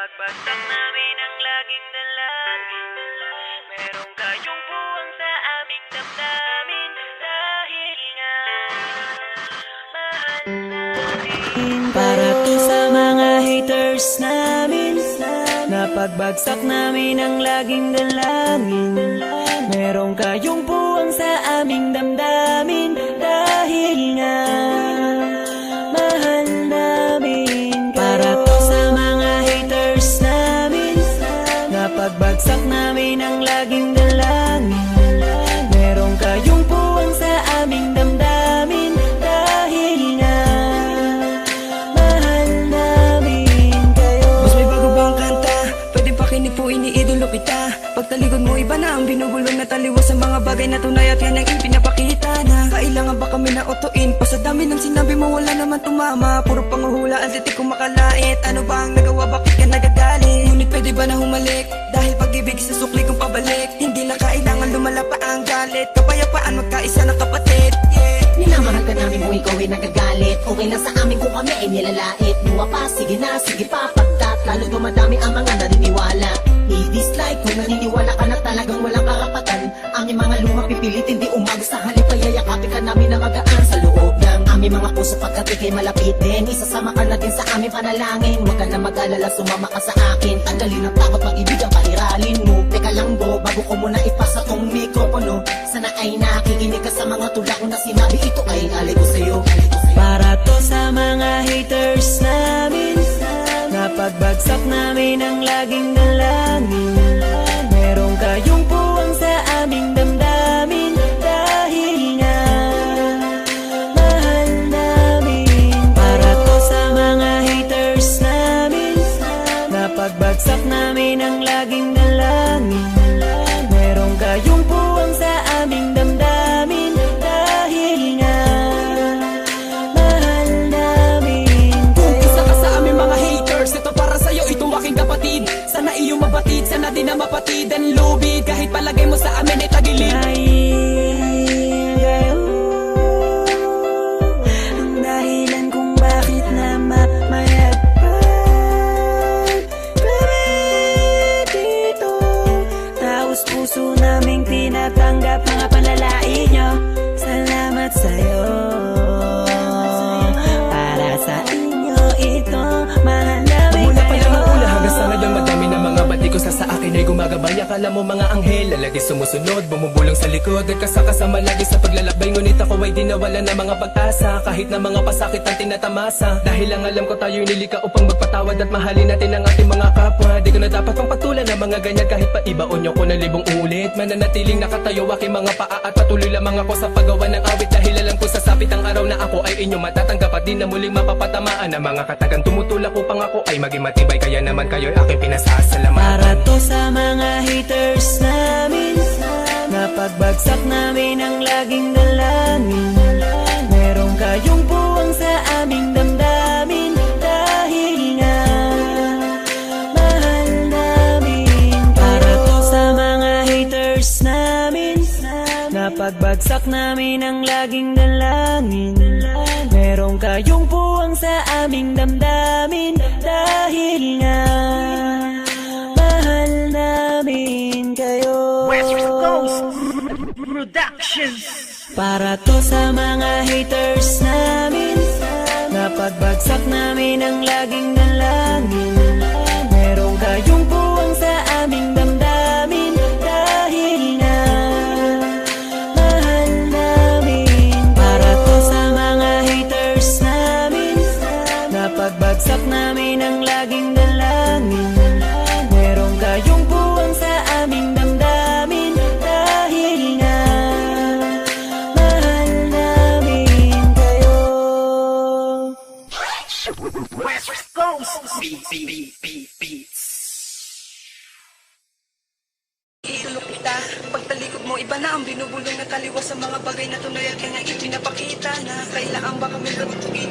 Napagpagsak namin ang laging dalangin. Meron kayong buwang sa aming damdamin. Dahil nga mahal namin. Para to sa mga haters namin, napagbagsak namin ang laging dalangin. Meron kayong buwang sa aming damdamin. Dahil nga mahal namin. Para to sa mga haters namin, napagbagsak namin ang laging dalangin. Meron kayong buwang sa aming damdamin. Dahil nga mahal namin kayo. Mas may bago bang kanta? Pwede pakinig po, iniidolo kita. Pagtalikod mo iba na ang binubulong na taliwas sa mga bagay na tunay at yan ang ipinapakita na kailangan ba kami na otuin? Pa sa dami ng sinabi mo wala naman tumama. Puro panguhula ang titik kong makalait. Ano ba ang nagawa, bakit ka nagagalit? Ngunit pwede ba na humalik? Dahil pag-ibig sa sukli kong pabalik. Hindi na kailangan lumala pa ang galit. Kapayapaan magkaisa ng kapatid, yeah. Minamahal ka namin kung ikaw ay nagagalit. Okay lang sa amin kung kami ay nilalait. Buwa pa, sige na, sige pa, pagkat lalo dumadami ang mga naniniwala. I-dislike kung naniniwala ka na talagang walang karapatan. Aming mga luma pipilitin di umaga sa halip ay yayakapin ka namin na magaan sa loob ng aming mga puso pagkat ikay malapit din. Isasama ka na din sa aming panalangin. Huwag ka na mag-alala, sumama ka sa akin. Tanggalin ang takot, pag-ibig ang pairalin mo. Teka lang bo, bago ko muna ipasa tong mikropono. Sana ay nakikinig ka sa mga tulak na sinabi. Ito ay alay ko sa'yo. Para to sa mga haters namin, napagbagsak namin ang laging dalangin. Meron kayong buwang sa aming damdamin. Dahil nga mahal namin. Para to sa mga haters namin, napagbagsak namin ang laging dalangin. Meron kayong buwang sa aming damdamin. Dahil nga mahal namin kayo. Isa ka sa aming mga haters, ito para sa'yo, itong aking kapatid. Sana iyong mabatid, sana din na mapatid ang lubid. Kahit palagay mo sa amin ay tagilid. Dahil kayo ang dahilan kung bakit na mamayagpag kami dito. Taos puso naming tinatanggap mga panlalait nyo. Salamat sa'yo. Para sa inyo ito, mahal namin Mula pa lang kayo. ang ula hanggang sa ngayon madami na mga batiko sa akin ay gumagabay. Akala mo mga anghel, lagi sumusunod, bumubulong sa likod. Nagkasakasama lagi sa paglalakbay, ngunit ako ay di nawala na mga pag-asa. Kahit na mga pasakit ang tinatamasa. Dahil ang alam ko tayo'y nilika upang magpatawad at mahalin natin ang ating mga kapwa. Di ko na dapat pang patulan ng mga ganyan kahit pa ibaon nyo ko na libong ulit. Mananatiling nakatayo aking mga paa at patuloy lamang ako sa paggawa ng awit. Dahil alam ko sasapit ang araw na ako ay inyo matatanggap at di na muling mapapatamaan ng mga katagang tumutulak upang ako ay maging matibay. Kaya naman kayo'y aking pinasasalamatan. Para to sa mga haters namin, napagbagsak namin ang laging dalangin. Meron kayong buwang sa aming damdamin. Dahil nga mahal namin. Para to sa mga haters namin, napagbagsak namin ang laging dalangin. Meron kayong buwang sa aming damdamin. Dahil nga mahal namin kayo. Para to sa mga haters namin, napagbagsak namin ang laging dalangin. Meron kayong buwang sa aming damdamin. Dahil nga mahal namin. Para to sa mga haters namin, napagbagsak namin ang laging dalangin. Meron kayong buwang sa aming damdamin. Dahil nga mahal namin kayo. Itulog kita, pagtalikod mo iba na ang binubulong na taliwas sa mga bagay na tunay at yan ang ipinapakita na kailangan ba kami gawin.